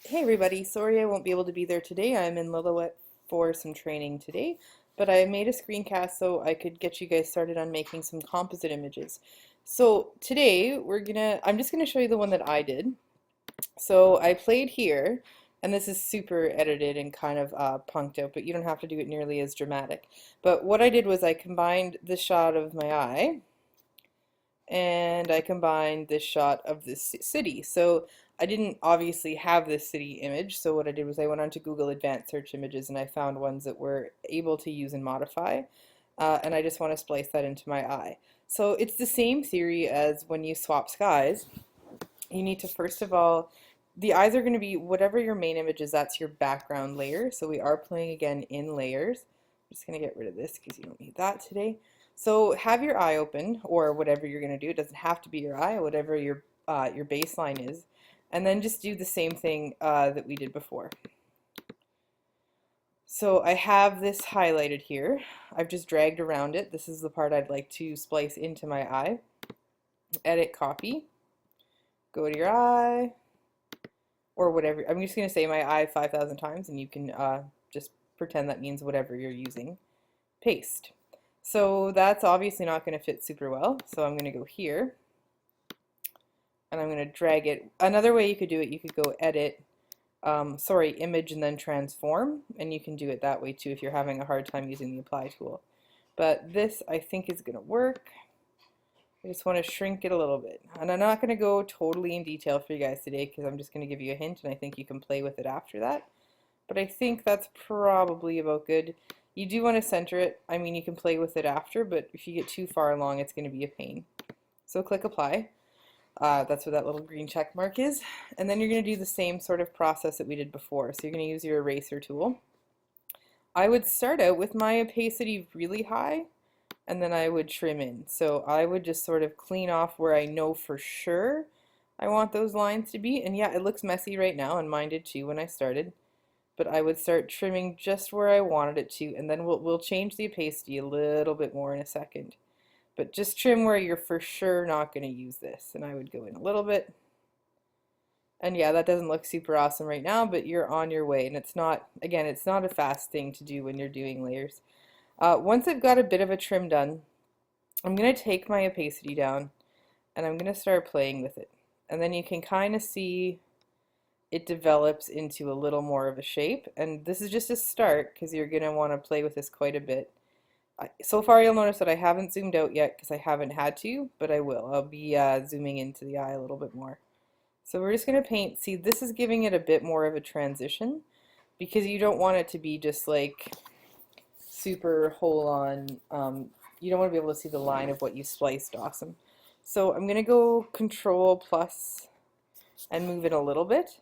Hey everybody, sorry I won't be able to be there today. I'm in Lillooet for some training today, but I made a screencast so I could get you guys started on making some composite images. So today I'm just gonna show you the one that I did. So I played here, and this is super edited and kind of punked out, but you don't have to do it nearly as dramatic. But what I did was I combined the shot of my eye and I combined this shot of this city. So I didn't obviously have this city image, so what I did was I went onto Google Advanced Search Images and I found ones that were able to use and modify, and I just want to splice that into my eye. So it's the same theory as when you swap skies. You need to first of all, the eyes are going to be whatever your main image is, that's your background layer. So we are playing again in layers. I'm just going to get rid of this because you don't need that today. So have your eye open, or whatever you're going to do. It doesn't have to be your eye, whatever your baseline is. And then just do the same thing that we did before. So I have this highlighted here. I've just dragged around it. This is the part I'd like to splice into my eye. Edit, copy. Go to your eye, or whatever. I'm just going to say my eye 5,000 times, and you can just pretend that means whatever you're using. Paste. So that's obviously not going to fit super well, so I'm going to go here, and I'm going to drag it. Another way you could do it, you could go edit, image and then transform, and you can do it that way too if you're having a hard time using the apply tool. But this I think is going to work. I just want to shrink it a little bit. And I'm not going to go totally in detail for you guys today because I'm just going to give you a hint and I think you can play with it after that. But I think that's probably about good. You do want to center it. I mean, you can play with it after, but if you get too far along, it's going to be a pain. So click apply. That's what that little green check mark is. And then you're going to do the same sort of process that we did before. So you're going to use your eraser tool. I would start out with my opacity really high, and then I would trim in. So I would just sort of clean off where I know for sure I want those lines to be. And yeah, it looks messy right now, and mine did too when I started. But I would start trimming just where I wanted it to, and then we'll change the opacity a little bit more in a second. But just trim where you're for sure not going to use this. And I would go in a little bit. And yeah, that doesn't look super awesome right now, but you're on your way. And it's not, again, it's not a fast thing to do when you're doing layers. Once I've got a bit of a trim done, I'm going to take my opacity down and I'm going to start playing with it. And then you can kind of see it develops into a little more of a shape. And this is just a start because you're going to want to play with this quite a bit. So far you'll notice that I haven't zoomed out yet because I haven't had to, but I will. I'll be zooming into the eye a little bit more. So we're just going to paint. See, this is giving it a bit more of a transition because you don't want it to be just like super whole on. You don't want to be able to see the line of what you spliced awesome. So I'm going to go Control plus and move it a little bit.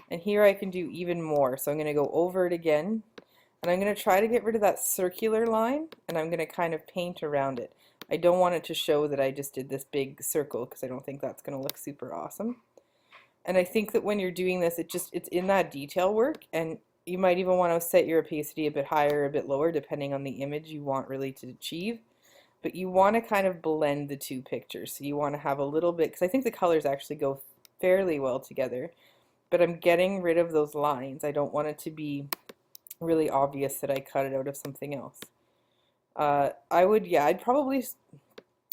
And here I can do even more. So I'm going to go over it again. And I'm going to try to get rid of that circular line. And I'm going to kind of paint around it. I don't want it to show that I just did this big circle because I don't think that's going to look super awesome. And I think that when you're doing this, it's in that detail work, and you might even want to set your opacity a bit higher or a bit lower depending on the image you want really to achieve. But you want to kind of blend the two pictures. So you want to have a little bit, because I think the colors actually go fairly well together, but I'm getting rid of those lines. I don't want it to be really obvious that I cut it out of something else. I'd probably,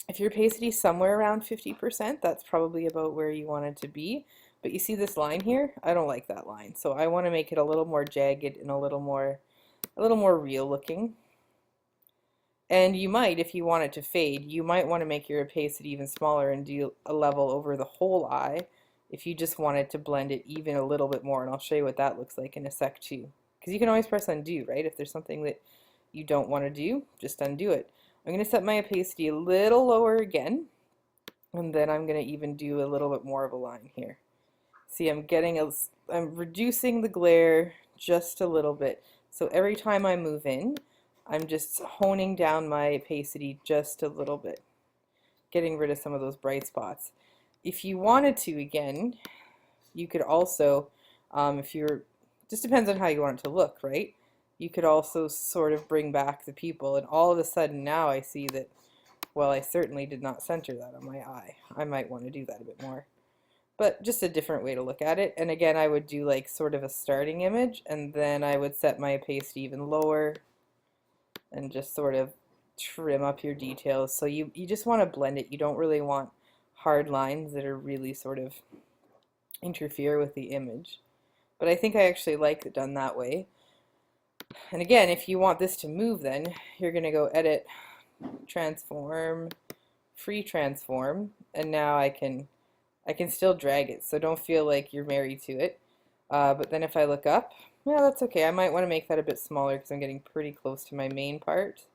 if your opacity is somewhere around 50%, that's probably about where you want it to be. But you see this line here? I don't like that line. So I want to make it a little more jagged and a little more real looking. And you might, if you want it to fade, you might want to make your opacity even smaller and do a level over the whole eye if you just wanted to blend it even a little bit more. And I'll show you what that looks like in a sec too. Because you can always press undo, right? If there's something that you don't want to do, just undo it. I'm going to set my opacity a little lower again. And then I'm going to even do a little bit more of a line here. See, I'm reducing the glare just a little bit. So every time I move in, I'm just honing down my opacity just a little bit, getting rid of some of those bright spots. If you wanted to, again, you could also, just depends on how you want it to look, right? You could also sort of bring back the pupil, and all of a sudden now I see that, well, I certainly did not center that on my eye. I might want to do that a bit more. but just a different way to look at it. And again, I would do like sort of a starting image, and then I would set my opacity even lower and just sort of trim up your details. So you just want to blend it. You don't really want hard lines that are really sort of interfere with the image. But I think I actually like it done that way. And again, if you want this to move, then you're going to go Edit, Transform, Free Transform, and now I can still drag it, so don't feel like you're married to it. But then if I look up, yeah, that's okay. I might want to make that a bit smaller because I'm getting pretty close to my main part.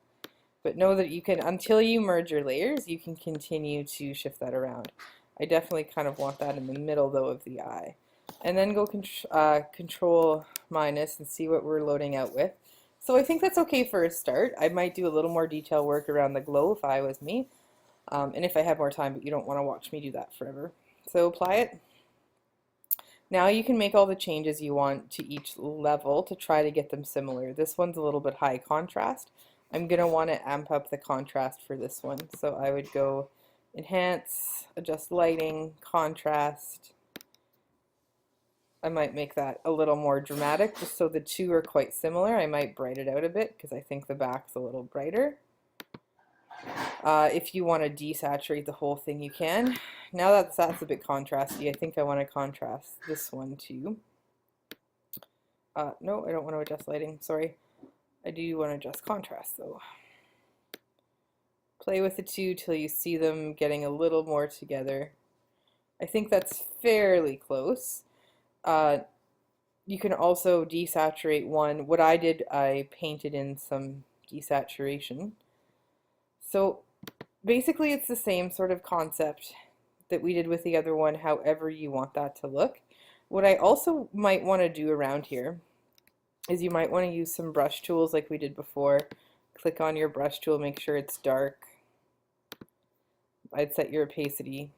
But know that you can, until you merge your layers, you can continue to shift that around. I definitely kind of want that in the middle, though, of the eye. And then go Control minus and see what we're loading out with. So I think that's okay for a start. I might do a little more detail work around the glow if I was me, and if I had more time, but you don't want to watch me do that forever. So apply it. Now you can make all the changes you want to each level to try to get them similar. This one's a little bit high contrast. I'm going to want to amp up the contrast for this one. So I would go Enhance, Adjust Lighting, Contrast. I might make that a little more dramatic just so the two are quite similar. I might brighten it out a bit because I think the back's a little brighter. If you want to desaturate the whole thing, you can. Now that's a bit contrasty, I think I want to contrast this one too. No, I don't want to adjust lighting, sorry. I do want to adjust contrast though. Play with the two till you see them getting a little more together. I think that's fairly close. You can also desaturate one. What I did, I painted in some desaturation. So basically it's the same sort of concept that we did with the other one, however you want that to look. What I also might want to do around here is you might want to use some brush tools like we did before. Click on your brush tool, make sure it's dark. I'd set your opacity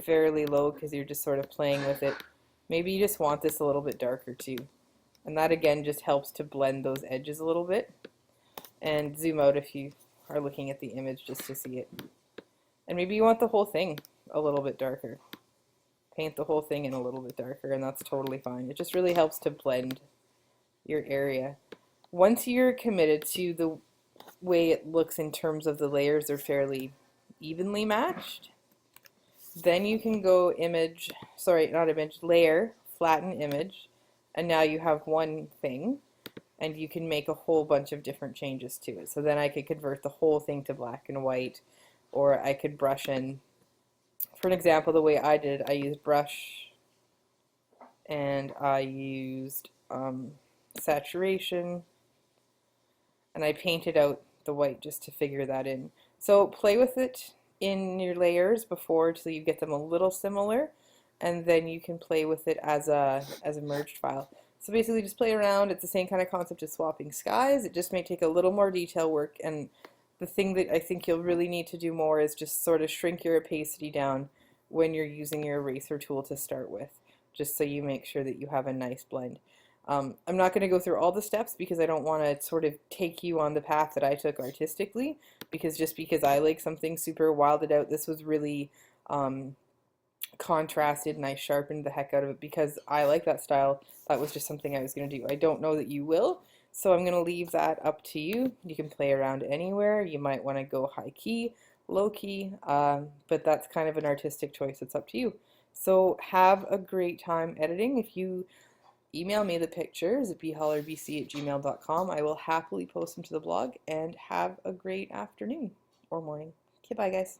fairly low because you're just sort of playing with it. Maybe you just want this a little bit darker too. And that again just helps to blend those edges a little bit. And zoom out if you are looking at the image just to see it. And maybe you want the whole thing a little bit darker. Paint the whole thing in a little bit darker, and that's totally fine. It just really helps to blend your area. Once you're committed to the way it looks in terms of the layers are fairly evenly matched, then you can go layer, flatten image, and now you have one thing, and you can make a whole bunch of different changes to it. So then I could convert the whole thing to black and white, or I could brush in. For an example, the way I did, I used brush, and I used saturation, and I painted out the white just to figure that in. So play with it in your layers before till you get them a little similar, and then you can play with it as a merged file. So basically just play around. It's the same kind of concept as swapping skies. It just may take a little more detail work, and the thing that I think you'll really need to do more is just sort of shrink your opacity down when you're using your eraser tool to start with, just so you make sure that you have a nice blend. I'm not going to go through all the steps because I don't want to sort of take you on the path that I took artistically, because just because I like something super wilded out, this was really contrasted, and I sharpened the heck out of it because I like that style. That was just something I was going to do. I don't know that you will, so I'm going to leave that up to you. You can play around anywhere. You might want to go high key, low key, but that's kind of an artistic choice. It's up to you. So have a great time editing. If you email me the pictures at bhollerbc@gmail.com, I will happily post them to the blog, and have a great afternoon or morning. Okay, bye guys.